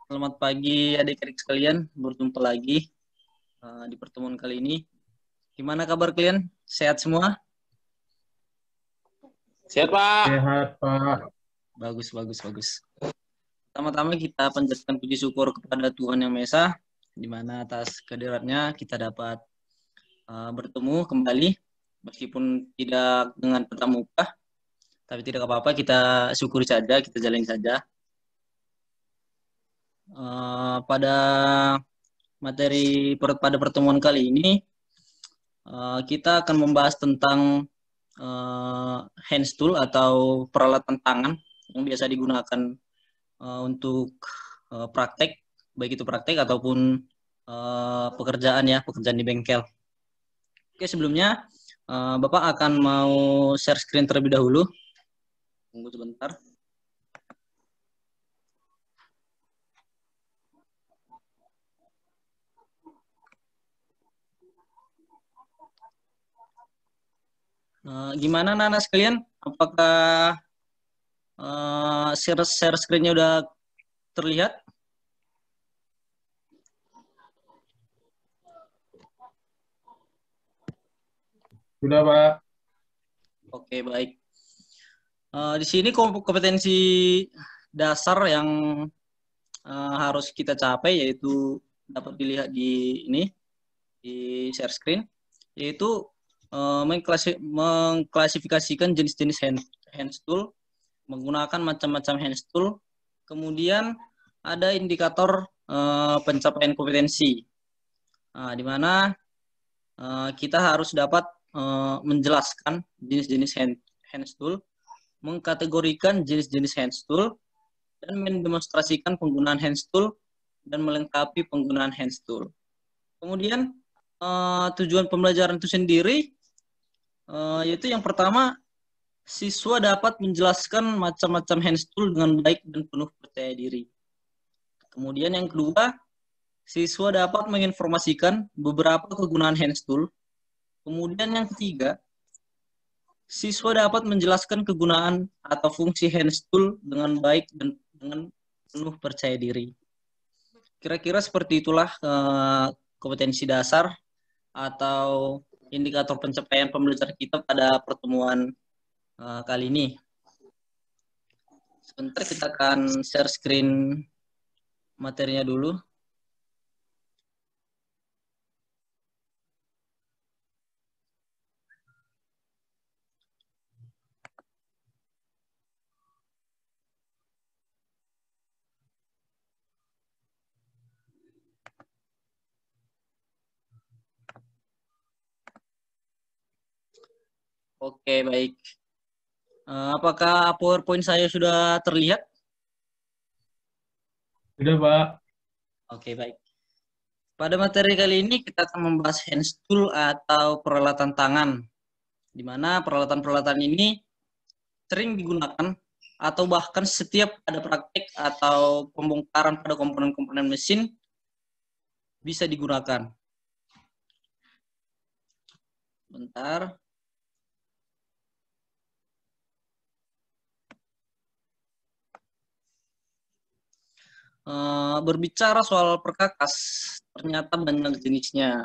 Selamat pagi adik-adik sekalian, berjumpa lagi di pertemuan kali ini. Gimana kabar kalian? Sehat semua? Sehat, Pak. Sehat, Pak. Bagus, bagus, bagus. Pertama-tama kita panjatkan puji syukur kepada Tuhan Yang Maha Esa, di mana atas kehadiratnya kita dapat bertemu kembali, meskipun tidak dengan tatap muka, tapi tidak apa-apa, kita syukuri saja, kita jalani saja. Pada pada pertemuan kali ini, kita akan membahas tentang hand tool atau peralatan tangan yang biasa digunakan untuk praktek, baik itu praktek ataupun pekerjaan di bengkel. Oke, sebelumnya Bapak akan mau share screen terlebih dahulu. Tunggu sebentar. Gimana Nana sekalian? Apakah share screen-nya udah terlihat? Sudah, Pak. Oke, baik. Di sini kompetensi dasar yang harus kita capai yaitu dapat dilihat di share screen, yaitu mengklasifikasikan jenis-jenis hand tool, menggunakan macam-macam hand tool, kemudian ada indikator pencapaian kompetensi, di mana kita harus dapat menjelaskan jenis-jenis hand tool, mengkategorikan jenis-jenis hand tool, dan mendemonstrasikan penggunaan hand tool dan melengkapi penggunaan hand tool. Kemudian tujuan pembelajaran itu sendiri yaitu yang pertama, siswa dapat menjelaskan macam-macam hand tool dengan baik dan penuh percaya diri. Kemudian yang kedua, siswa dapat menginformasikan beberapa kegunaan hand tool. Kemudian yang ketiga, siswa dapat menjelaskan kegunaan atau fungsi hand tool dengan baik dan dengan penuh percaya diri. Kira-kira seperti itulah kompetensi dasar atau indikator pencapaian pembelajaran kita pada pertemuan kali ini. Sebentar kita akan share screen materinya dulu. Oke, baik. Apakah PowerPoint saya sudah terlihat? Sudah, Pak. Oke, baik. Pada materi kali ini kita akan membahas hand tool atau peralatan tangan, di mana peralatan-peralatan ini sering digunakan atau bahkan setiap ada praktek atau pembongkaran pada komponen-komponen mesin bisa digunakan. Bentar. Berbicara soal perkakas, ternyata banyak jenisnya.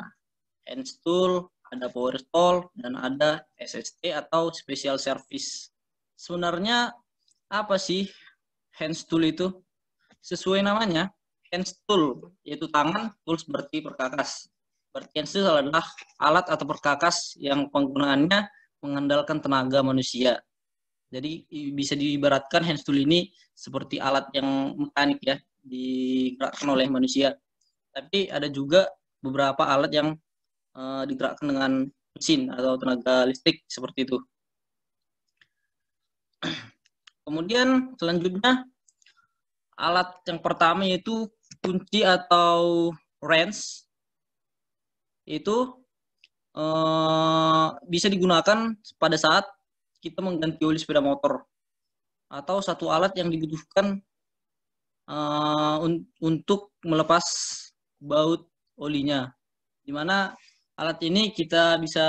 Hand tool, ada power tool, dan ada SST atau special service. Sebenarnya apa sih hand tool itu? Sesuai namanya, hand tool, yaitu tangan, tools berarti perkakas. Berarti hand tool adalah alat atau perkakas yang penggunaannya mengandalkan tenaga manusia. Jadi bisa diibaratkan hand tool ini seperti alat yang mekanik ya, digerakkan oleh manusia. Tapi ada juga beberapa alat yang digerakkan dengan mesin atau tenaga listrik seperti itu. Kemudian selanjutnya alat yang pertama yaitu kunci atau wrench. Itu bisa digunakan pada saat kita mengganti oli sepeda motor atau satu alat yang dibutuhkan untuk melepas baut olinya, di mana alat ini kita bisa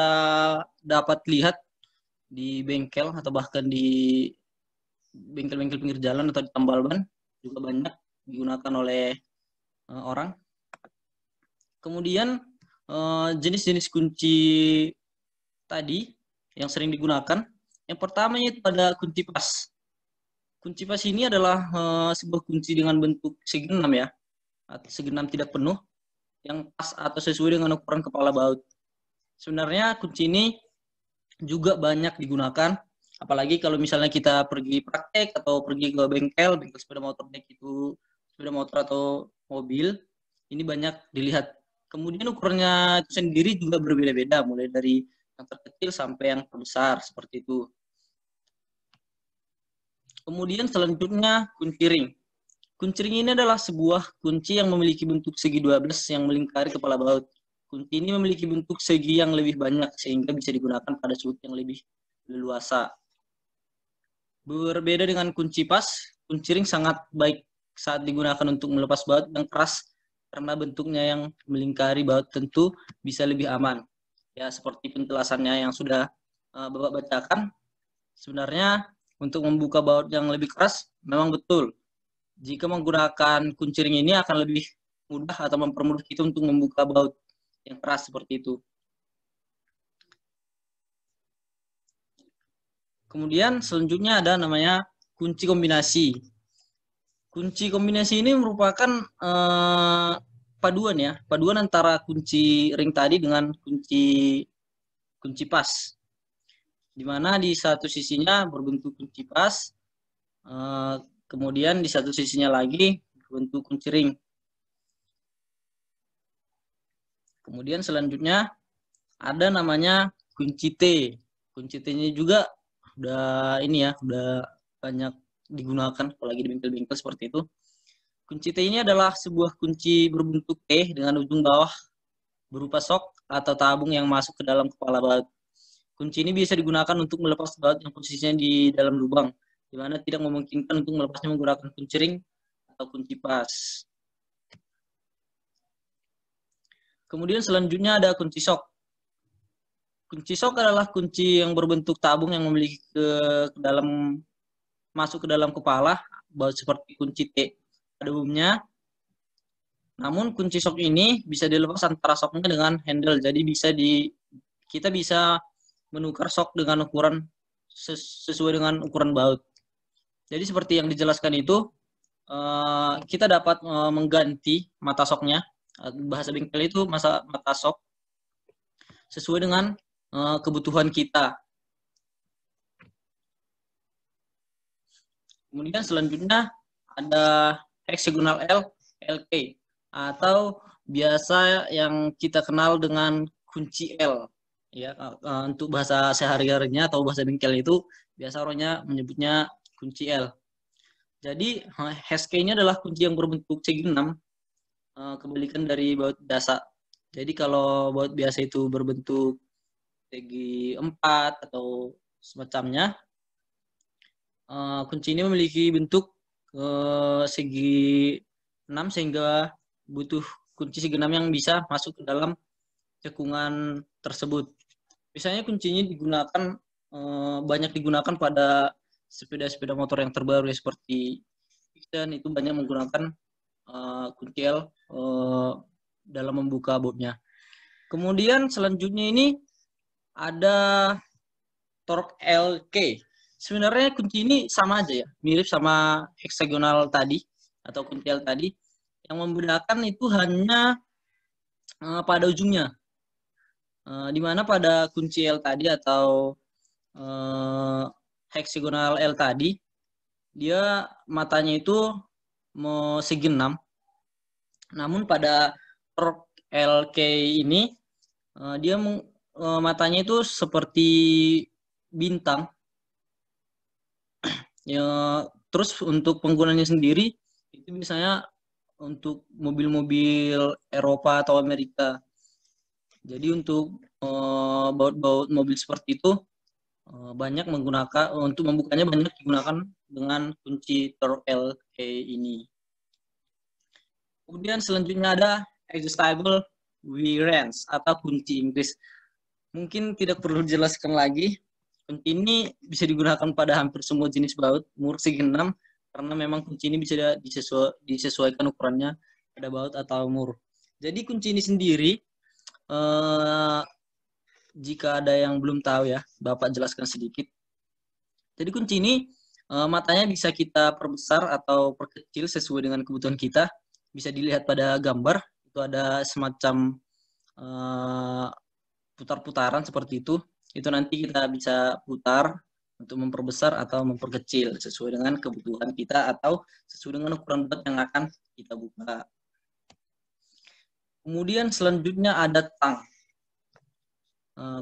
dapat lihat di bengkel atau bahkan di bengkel-bengkel pinggir jalan atau di tambal ban juga banyak. digunakan oleh orang. Kemudian jenis-jenis kunci tadi yang sering digunakan, yang pertama itu ada kunci pas. Kunci pas ini adalah sebuah kunci dengan bentuk segi 6 ya, atau segi 6 tidak penuh, yang pas atau sesuai dengan ukuran kepala baut. Sebenarnya kunci ini juga banyak digunakan, apalagi kalau misalnya kita pergi praktek atau pergi ke bengkel sepeda motor, baik itu sepeda motor atau mobil, ini banyak dilihat. Kemudian ukurannya itu sendiri juga berbeda-beda, mulai dari yang terkecil sampai yang terbesar, seperti itu. Kemudian selanjutnya kunci ring. Kunci ring ini adalah sebuah kunci yang memiliki bentuk segi 12 yang melingkari kepala baut. Kunci ini memiliki bentuk segi yang lebih banyak sehingga bisa digunakan pada sudut yang lebih leluasa. Berbeda dengan kunci pas, kunci ring sangat baik saat digunakan untuk melepas baut yang keras karena bentuknya yang melingkari baut tentu bisa lebih aman. Ya, seperti penjelasannya yang sudah Bapak bacakan, sebenarnya untuk membuka baut yang lebih keras memang betul. Jika menggunakan kunci ring ini akan lebih mudah atau mempermudah kita untuk membuka baut yang keras seperti itu. Kemudian selanjutnya ada namanya kunci kombinasi. Kunci kombinasi ini merupakan paduan antara kunci ring tadi dengan kunci pas. Di mana di satu sisinya berbentuk kunci pas, kemudian di satu sisinya lagi berbentuk kunci ring. Kemudian selanjutnya ada namanya kunci T. Kunci T-nya juga udah banyak digunakan apalagi di bengkel-bengkel seperti itu. Kunci T ini adalah sebuah kunci berbentuk T dengan ujung bawah berupa sok atau tabung yang masuk ke dalam kepala baut. Kunci ini bisa digunakan untuk melepas baut yang posisinya di dalam lubang, di mana tidak memungkinkan untuk melepasnya menggunakan kunci ring atau kunci pas. Kemudian selanjutnya ada kunci sok. Kunci sok adalah kunci yang berbentuk tabung yang memiliki masuk ke dalam kepala baut seperti kunci T pada umumnya. Namun kunci sok ini bisa dilepas antara soknya dengan handle, jadi kita bisa menukar sok dengan ukuran sesuai dengan ukuran baut. Jadi seperti yang dijelaskan itu, kita dapat mengganti mata soknya. Bahasa bengkel itu mata sok sesuai dengan kebutuhan kita. Kemudian selanjutnya ada hexagonal LK, atau biasa yang kita kenal dengan kunci L. Ya, untuk bahasa sehari-harinya atau bahasa bengkel itu biasa orangnya menyebutnya kunci L. Jadi HSK ini adalah kunci yang berbentuk segi 6, kebalikan dari baut biasa. Jadi kalau baut biasa itu berbentuk segi 4 atau semacamnya, kunci ini memiliki bentuk segi 6 sehingga butuh kunci segi 6 yang bisa masuk ke dalam cekungan tersebut. Misalnya kuncinya banyak digunakan pada sepeda-sepeda motor yang terbaru ya, seperti Dixon itu banyak menggunakan kunci L dalam membuka bautnya. Kemudian selanjutnya ini ada torque LK. Sebenarnya kunci ini sama aja ya, mirip sama hexagonal tadi atau kunci L tadi. Yang membedakan itu hanya pada ujungnya. Di mana pada kunci L tadi atau hexagonal L tadi, dia matanya itu mau segi 6. Namun pada torque LK ini, dia matanya itu seperti bintang. Ya, terus untuk penggunanya sendiri, itu misalnya untuk mobil-mobil Eropa atau Amerika. Jadi untuk baut-baut mobil seperti itu banyak menggunakan, untuk membukanya banyak digunakan dengan kunci torque LK ini. Kemudian selanjutnya ada adjustable V-wrench atau kunci Inggris. Mungkin tidak perlu dijelaskan lagi. Kunci ini bisa digunakan pada hampir semua jenis baut umur segi 6 karena memang kunci ini bisa disesuaikan ukurannya pada baut atau mur. Jadi kunci ini sendiri, jika ada yang belum tahu ya, Bapak jelaskan sedikit. Jadi kunci ini matanya bisa kita perbesar atau perkecil sesuai dengan kebutuhan kita. Bisa dilihat pada gambar, itu ada semacam putar-putaran seperti itu. Itu nanti kita bisa putar untuk memperbesar atau memperkecil sesuai dengan kebutuhan kita atau sesuai dengan ukuran baut yang akan kita buka. Kemudian selanjutnya ada tang.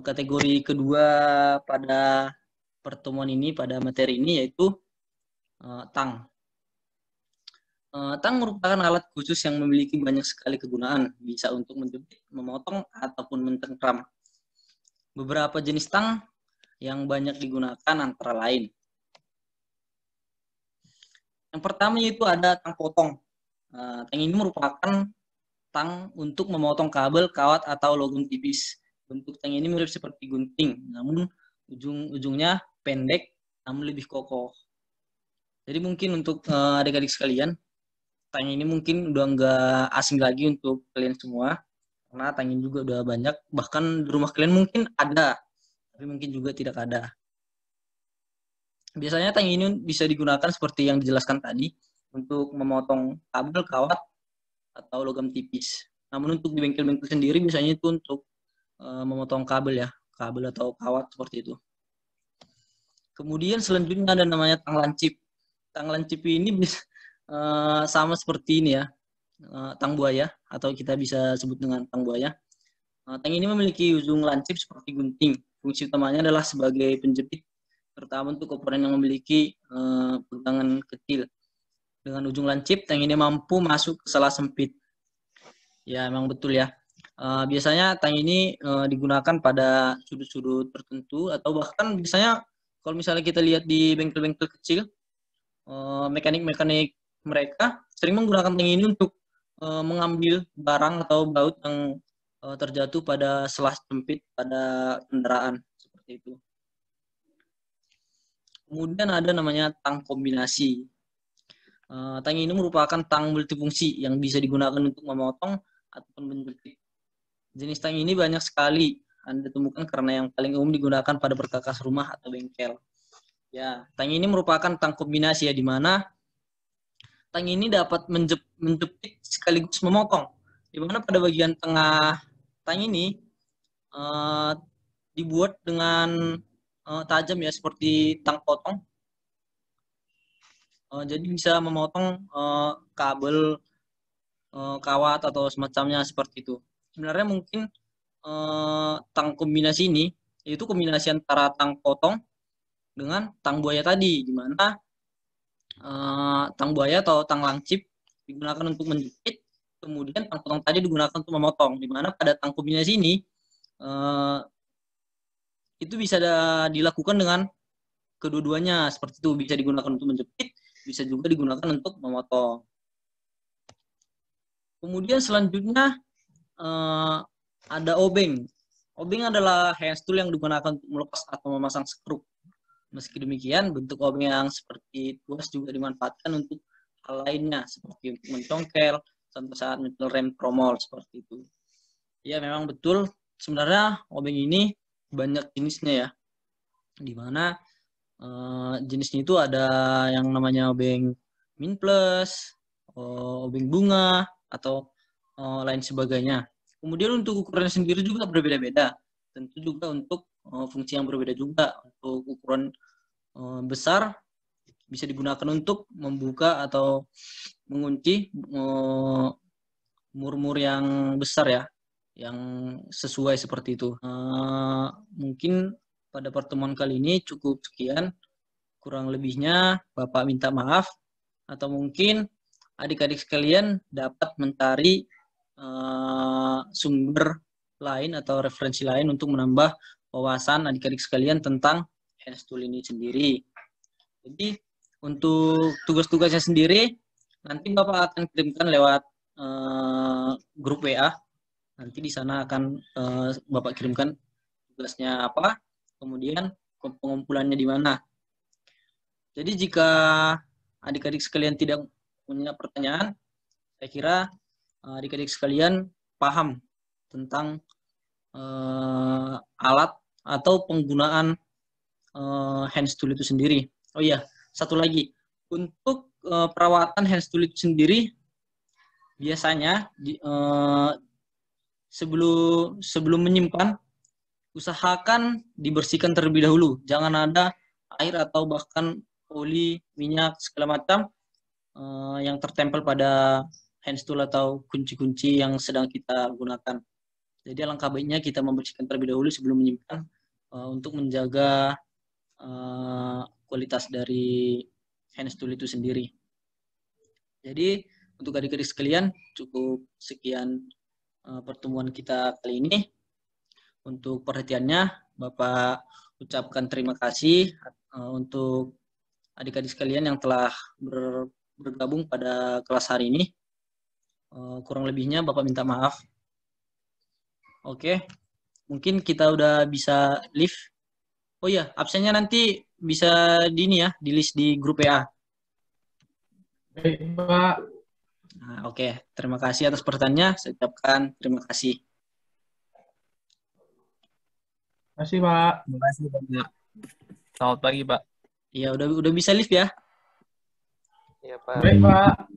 Kategori kedua pada pertemuan ini, pada materi ini, yaitu tang. Tang merupakan alat khusus yang memiliki banyak sekali kegunaan, bisa untuk menjepit, memotong, ataupun mencengkram. Beberapa jenis tang yang banyak digunakan antara lain. Yang pertama yaitu ada tang potong. Tang ini merupakan tang untuk memotong kabel, kawat, atau logam tipis. Bentuk tang ini mirip seperti gunting, namun ujung-ujungnya pendek, namun lebih kokoh. Jadi mungkin untuk adik-adik sekalian, tang ini mungkin udah nggak asing lagi untuk kalian semua, karena tang ini juga udah banyak, bahkan di rumah kalian mungkin ada, tapi mungkin juga tidak ada. Biasanya tang ini bisa digunakan seperti yang dijelaskan tadi, untuk memotong kabel, kawat, atau logam tipis. Namun untuk di bengkel-bengkel sendiri biasanya itu untuk memotong kabel ya, kabel atau kawat seperti itu. Kemudian selanjutnya ada namanya tang lancip. Tang lancip ini bisa sama seperti ini ya, tang buaya, atau kita bisa sebut dengan tang buaya. Tang ini memiliki ujung lancip seperti gunting. Fungsi utamanya adalah sebagai penjepit, terutama untuk ukuran yang memiliki pegangan kecil. Dengan ujung lancip, tang ini mampu masuk ke sela sempit. Ya, memang betul ya. Biasanya tang ini digunakan pada sudut-sudut tertentu, atau bahkan biasanya kalau misalnya kita lihat di bengkel-bengkel kecil, mekanik-mekanik mereka sering menggunakan tang ini untuk mengambil barang atau baut yang terjatuh pada selah sempit pada kendaraan seperti itu. Kemudian ada namanya tang kombinasi. Tang ini merupakan tang multifungsi yang bisa digunakan untuk memotong ataupun menjepit. Jenis tang ini banyak sekali Anda temukan karena yang paling umum digunakan pada perkakas rumah atau bengkel. Ya, tang ini merupakan tang kombinasi ya, di mana tang ini dapat menjepit sekaligus memotong. Di mana pada bagian tengah tang ini dibuat dengan tajam ya, seperti tang potong. Jadi bisa memotong kabel, kawat atau semacamnya seperti itu. Sebenarnya mungkin tang kombinasi ini itu kombinasi antara tang potong dengan tang buaya tadi, di mana tang buaya atau tang lancip digunakan untuk menjepit, kemudian tang potong tadi digunakan untuk memotong, di mana pada tang kombinasi ini itu bisa dilakukan dengan kedua-duanya seperti itu, bisa digunakan untuk menjepit, bisa juga digunakan untuk memotong. Kemudian selanjutnya ada obeng. Obeng adalah hand tool yang digunakan untuk melepas atau memasang skrup. Meski demikian, bentuk obeng yang seperti tuas juga dimanfaatkan untuk hal lainnya, seperti untuk mencongkel, sampai saat rem tromol seperti itu. Ya, memang betul. Sebenarnya obeng ini banyak jenisnya ya, di mana jenisnya itu ada yang namanya obeng min plus, obeng bunga, atau lain sebagainya. Kemudian untuk ukurannya sendiri juga berbeda-beda. Tentu juga untuk fungsi yang berbeda juga. Untuk ukuran besar bisa digunakan untuk membuka atau mengunci mur-mur yang besar ya, yang sesuai seperti itu. Mungkin pada pertemuan kali ini cukup sekian. Kurang lebihnya Bapak minta maaf, atau mungkin adik-adik sekalian dapat mencari sumber lain atau referensi lain untuk menambah wawasan adik-adik sekalian tentang hand tool ini sendiri. Jadi untuk tugas-tugasnya sendiri nanti Bapak akan kirimkan lewat grup WA. Nanti di sana akan Bapak kirimkan tugasnya apa, kemudian pengumpulannya di mana. Jadi jika adik-adik sekalian tidak punya pertanyaan, saya kira adik-adik sekalian paham tentang alat atau penggunaan hand tool itu sendiri. Oh iya, satu lagi. Untuk perawatan hand tool itu sendiri, biasanya sebelum menyimpan, usahakan dibersihkan terlebih dahulu. Jangan ada air atau bahkan oli, minyak, segala macam yang tertempel pada hand tool atau kunci-kunci yang sedang kita gunakan. Jadi alangkah baiknya kita membersihkan terlebih dahulu sebelum menyimpan untuk menjaga kualitas dari hand tool itu sendiri. Jadi untuk adik-adik sekalian, cukup sekian pertemuan kita kali ini. Untuk perhatiannya, Bapak ucapkan terima kasih untuk adik-adik sekalian yang telah bergabung pada kelas hari ini. Kurang lebihnya Bapak minta maaf. Oke, mungkin kita udah bisa live. Oh iya, absennya nanti bisa di list di grup WA. Baik, Pak. Nah, oke, terima kasih atas pertanyaannya. Saya ucapkan terima kasih. Terima kasih, Pak. Terima kasih, Pak. Selamat pagi, Pak. Iya, udah bisa live ya. Iya, Pak. Baik, Pak.